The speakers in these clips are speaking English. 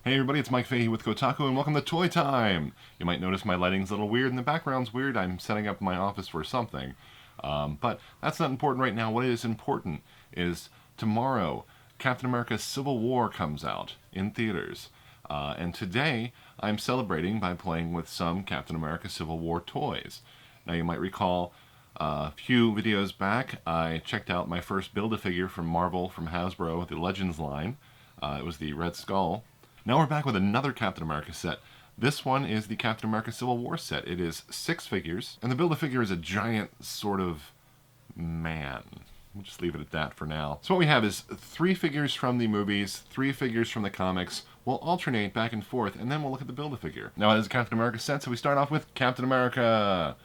Hey everybody, it's Mike Fahey with Kotaku, and welcome to Toy Time! You might notice my lighting's a little weird and the background's weird. I'm setting up my office for something. But that's not important right now. What is important is tomorrow, Captain America Civil War comes out in theaters. And today, I'm celebrating by playing with some Captain America Civil War toys. Now you might recall a few videos back, I checked out my first Build-A-Figure from Marvel, from Hasbro, the Legends line. It was the Red Skull. Now we're back with another Captain America set. This one is the Captain America Civil War set. It is 6 figures, and the Build-A-Figure is a giant sort of man. We'll just leave it at that for now. So what we have is 3 figures from the movies, 3 figures from the comics. We'll alternate back and forth, and then we'll look at the Build-A-Figure. Now it is a Captain America set, so we start off with Captain America.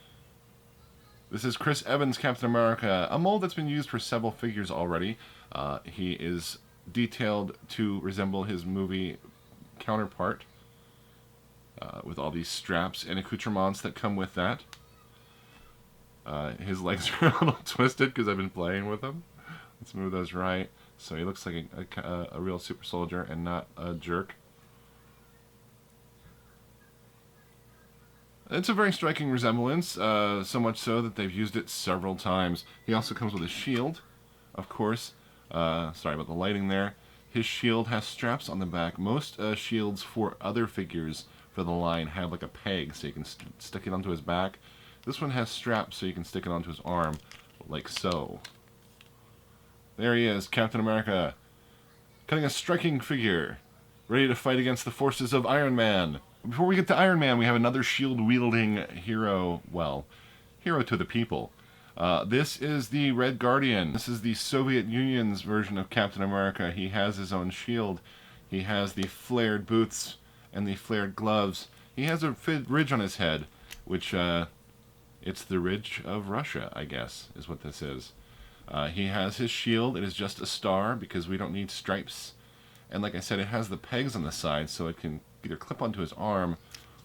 This is Chris Evans' Captain America, a mold that's been used for several figures already. He is detailed to resemble his movie counterpart, with all these straps and accoutrements that come with that. His legs are a little twisted because I've been playing with them. Let's move those right, so he looks like a real super soldier and not a jerk. It's a very striking resemblance, so much so that they've used it several times. He also comes with a shield, of course. Sorry about the lighting there. His shield has straps on the back. Most shields for other figures for the line have like a peg so you can stick it onto his back. This one has straps so you can stick it onto his arm, like so. There he is, Captain America, cutting a striking figure, ready to fight against the forces of Iron Man. Before we get to Iron Man, we have another shield-wielding hero, well, hero to the people. This is the Red Guardian. This is the Soviet Union's version of Captain America. He has his own shield. He has the flared boots and the flared gloves. He has a ridge on his head, which, it's the ridge of Russia, I guess, is what this is. He has his shield. It is just a star because we don't need stripes. And like I said, it has the pegs on the side so it can either clip onto his arm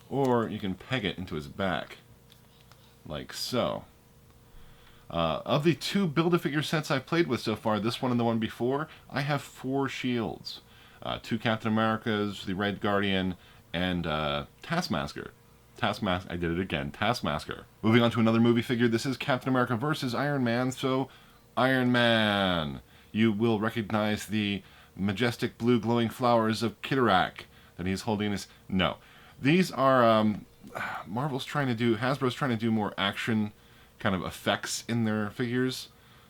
or you can peg it into his back, like so. Of the 2 Build-A-Figure sets I've played with so far, this one and the one before, I have 4 shields. 2 Captain Americas, the Red Guardian, and Taskmaster. I did it again, Taskmaster. Moving on to another movie figure, this is Captain America versus Iron Man, so Iron Man. You will recognize the majestic blue glowing flowers of Kitterak that he's holding in his... No. These are, Hasbro's trying to do more action kind of effects in their figures.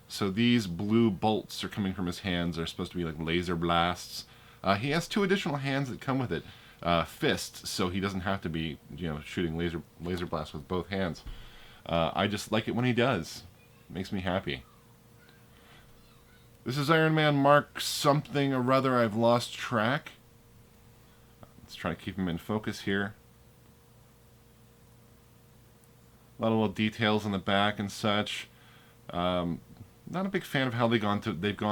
So these blue bolts are coming from his hands. They're supposed to be like laser blasts. He has 2 additional hands that come with it. Fists, so he doesn't have to be, shooting laser blasts with both hands. I just like it when he does. It makes me happy. This is Iron Man Mark something or other. I've lost track. Let's try to keep him in focus here. A lot of little details on the back and such. Not a big fan of how they've gone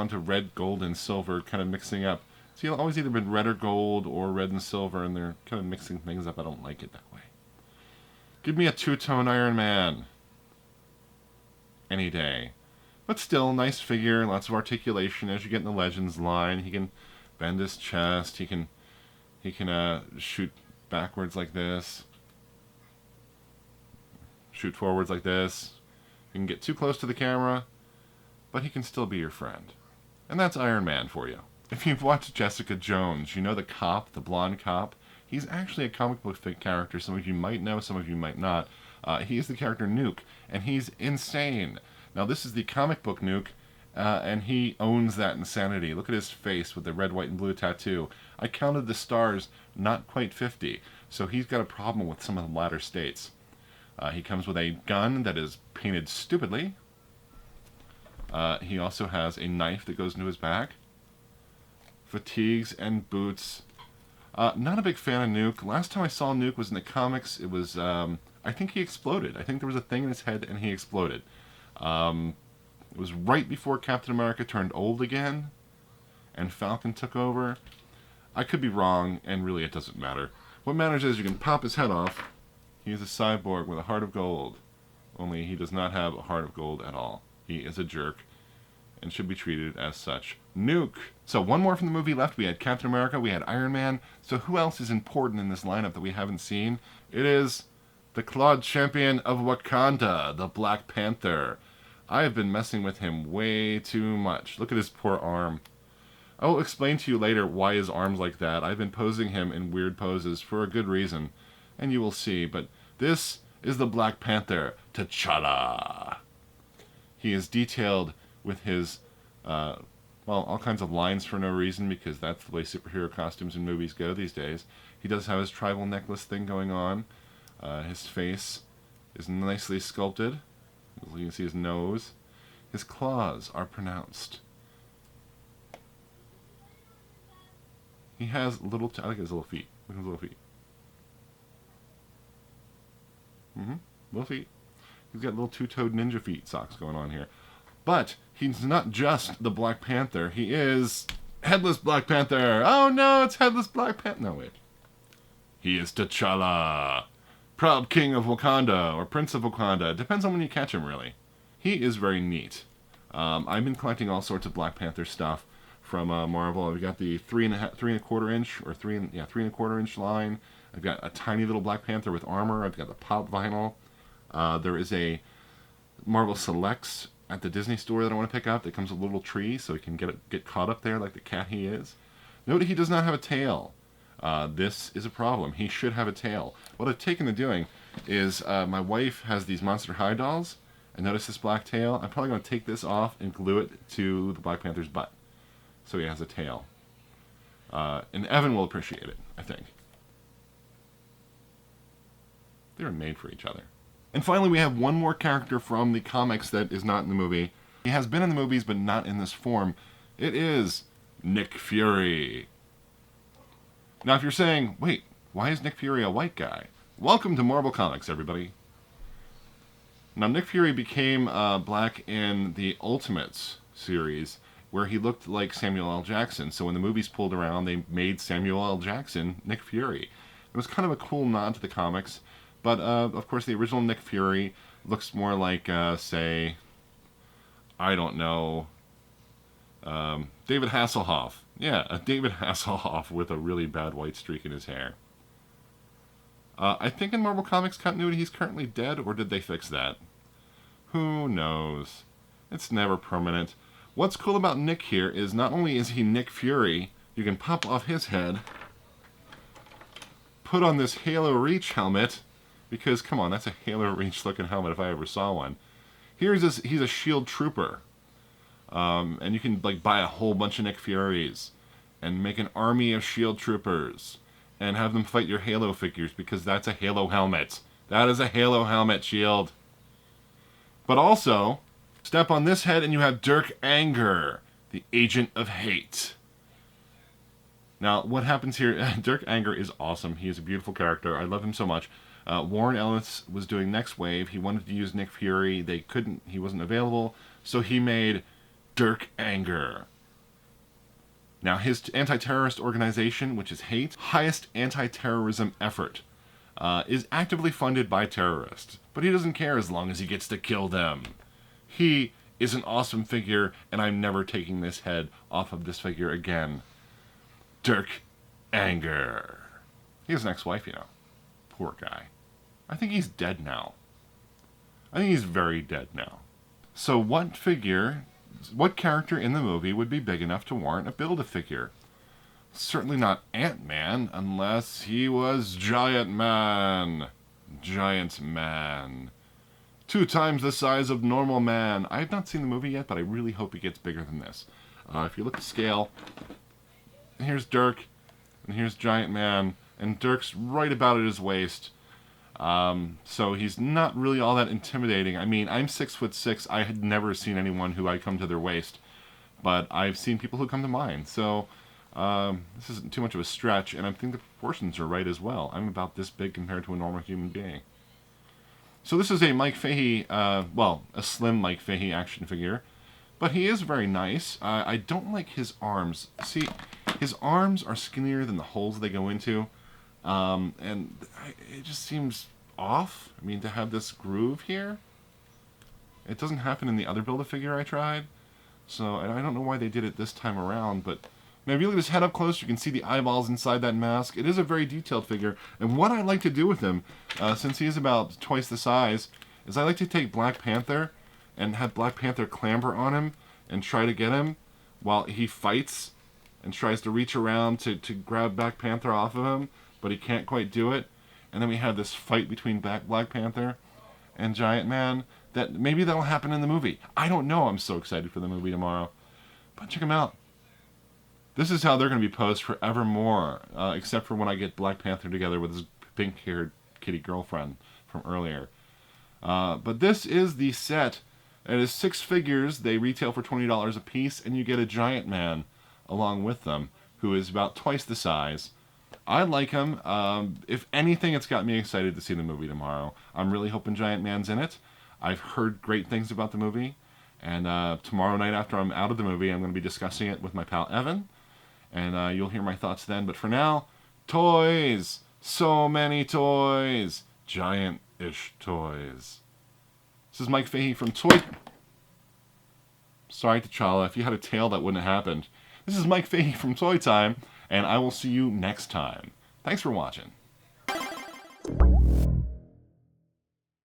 to red, gold, and silver, kind of mixing up. See, it's always either been red or gold or red and silver, and they're kind of mixing things up. I don't like it that way. Give me a 2-tone Iron Man. Any day. But still, nice figure, lots of articulation as you get in the Legends line. He can bend his chest. He can shoot backwards like this. Shoot forwards like this. You can get too close to the camera, but he can still be your friend. And that's Iron Man for you. If you've watched Jessica Jones, you know the cop, the blonde cop. He's actually a comic book character. Some of you might know, some of you might not. He is the character Nuke, and he's insane. Now this is the comic book Nuke, and he owns that insanity. Look at his face with the red, white, and blue tattoo. I counted the stars, not quite 50, so he's got a problem with some of the latter states. He comes with a gun that is painted stupidly. He also has a knife that goes into his back. Fatigues and boots. Not a big fan of Nuke. Last time I saw Nuke was in the comics. It was, I think he exploded. I think there was a thing in his head and he exploded. It was right before Captain America turned old again and Falcon took over. I could be wrong, and really it doesn't matter. What matters is you can pop his head off. He is a cyborg with a heart of gold. Only he does not have a heart of gold at all. He is a jerk, and should be treated as such. Nuke. So one more from the movie left. We had Captain America, we had Iron Man. So who else is important in this lineup that we haven't seen? It is the Clawed Champion of Wakanda, the Black Panther. I have been messing with him way too much. Look at his poor arm. I will explain to you later why his arm's like that. I've been posing him in weird poses for a good reason, and you will see. But this is the Black Panther, T'Challa. He is detailed with his, all kinds of lines for no reason, because that's the way superhero costumes and movies go these days. He does have his tribal necklace thing going on. His face is nicely sculpted. You can see his nose. His claws are pronounced. He has little... I like his little feet. Look at his little feet. Little feet. He's got little two-toed ninja feet socks going on here. But he's not just the Black Panther. He is Headless Black Panther. Oh no, it's Headless Black Panther. No, wait. He is T'Challa, proud king of Wakanda, or prince of Wakanda. It depends on when you catch him, really. He is very neat. I've been collecting all sorts of Black Panther stuff from Marvel. I've got the 3.25 inch, or 3.25 inch line. I've got a tiny little Black Panther with armor. I've got the pop vinyl. There is a Marvel Selects at the Disney store that I want to pick up that comes with a little tree so he can get caught up there like the cat he is. Note he does not have a tail. This is a problem. He should have a tail. What I've taken to doing is my wife has these Monster High dolls, and notice this black tail. I'm probably going to take this off and glue it to the Black Panther's butt so he has a tail. And Evan will appreciate it, I think. They're made for each other. And finally, we have one more character from the comics that is not in the movie. He has been in the movies, but not in this form. It is Nick Fury. Now, if you're saying, wait, why is Nick Fury a white guy? Welcome to Marvel Comics, everybody. Now, Nick Fury became black in the Ultimates series, where he looked like Samuel L. Jackson. So when the movies pulled around, they made Samuel L. Jackson Nick Fury. It was kind of a cool nod to the comics. But, of course, the original Nick Fury looks more like, say, I don't know, David Hasselhoff. Yeah, a David Hasselhoff with a really bad white streak in his hair. I think in Marvel Comics continuity he's currently dead, or did they fix that? Who knows? It's never permanent. What's cool about Nick here is not only is he Nick Fury, you can pop off his head, put on this Halo Reach helmet, because, come on, that's a Halo Reach looking helmet if I ever saw one. He's a shield trooper. And you can like buy a whole bunch of Nick Furies and make an army of shield troopers and have them fight your Halo figures, because that's a Halo helmet. That is a Halo helmet, Shield. But also, step on this head and you have Dirk Anger, the Agent of Hate. Now, what happens here, Dirk Anger is awesome. He is a beautiful character. I love him so much. Warren Ellis was doing Next Wave. He wanted to use Nick Fury. They couldn't. He wasn't available. So he made Dirk Anger. Now, his anti-terrorist organization, which is HATE, Highest Anti-Terrorism Effort, is actively funded by terrorists. But he doesn't care as long as he gets to kill them. He is an awesome figure, and I'm never taking this head off of this figure again. Dirk Anger. He has an ex-wife, you know. Poor guy. I think he's dead now. I think he's very dead now. So what character in the movie would be big enough to warrant a Build-A-Figure? Certainly not Ant-Man, unless he was Giant Man. Giant Man. 2 times the size of normal man. I have not seen the movie yet, but I really hope he gets bigger than this. If you look at scale, here's Dirk, and here's Giant Man, and Dirk's right about at his waist. So he's not really all that intimidating. I mean, I'm 6'6". I had never seen anyone who I'd come to their waist, but I've seen people who come to mine. So this isn't too much of a stretch, and I think the proportions are right as well. I'm about this big compared to a normal human being. So this is a Mike Fahey, a slim Mike Fahey action figure, but he is very nice. I don't like his arms. See, his arms are skinnier than the holes they go into. And it just seems off. I mean, to have this groove here. It doesn't happen in the other Build-A-Figure I tried. So, and I don't know why they did it this time around, but now if you look at his head up close, you can see the eyeballs inside that mask. It is a very detailed figure, and what I like to do with him, since he is about twice the size, is I like to take Black Panther and have Black Panther clamber on him and try to get him while he fights and tries to reach around to grab Black Panther off of him, but he can't quite do it. And then we have this fight between Black Panther and Giant Man. That maybe that'll happen in the movie. I don't know. I'm so excited for the movie tomorrow. But check them out. This is how they're going to be posed forevermore, except for when I get Black Panther together with his pink-haired kitty girlfriend from earlier. But this is the set. It is 6 figures. They retail for $20 a piece, and you get a Giant Man along with them, who is about twice the size. I like him. If anything, it's got me excited to see the movie tomorrow. I'm really hoping Giant Man's in it. I've heard great things about the movie, and tomorrow night after I'm out of the movie, I'm going to be discussing it with my pal Evan, and you'll hear my thoughts then. But for now, toys! So many toys! Giant-ish toys. This is Mike Fahey from Toy... Sorry, T'Challa, if you had a tail, that wouldn't have happened. This is Mike Fahey from Toy Time, and I will see you next time. Thanks for watching.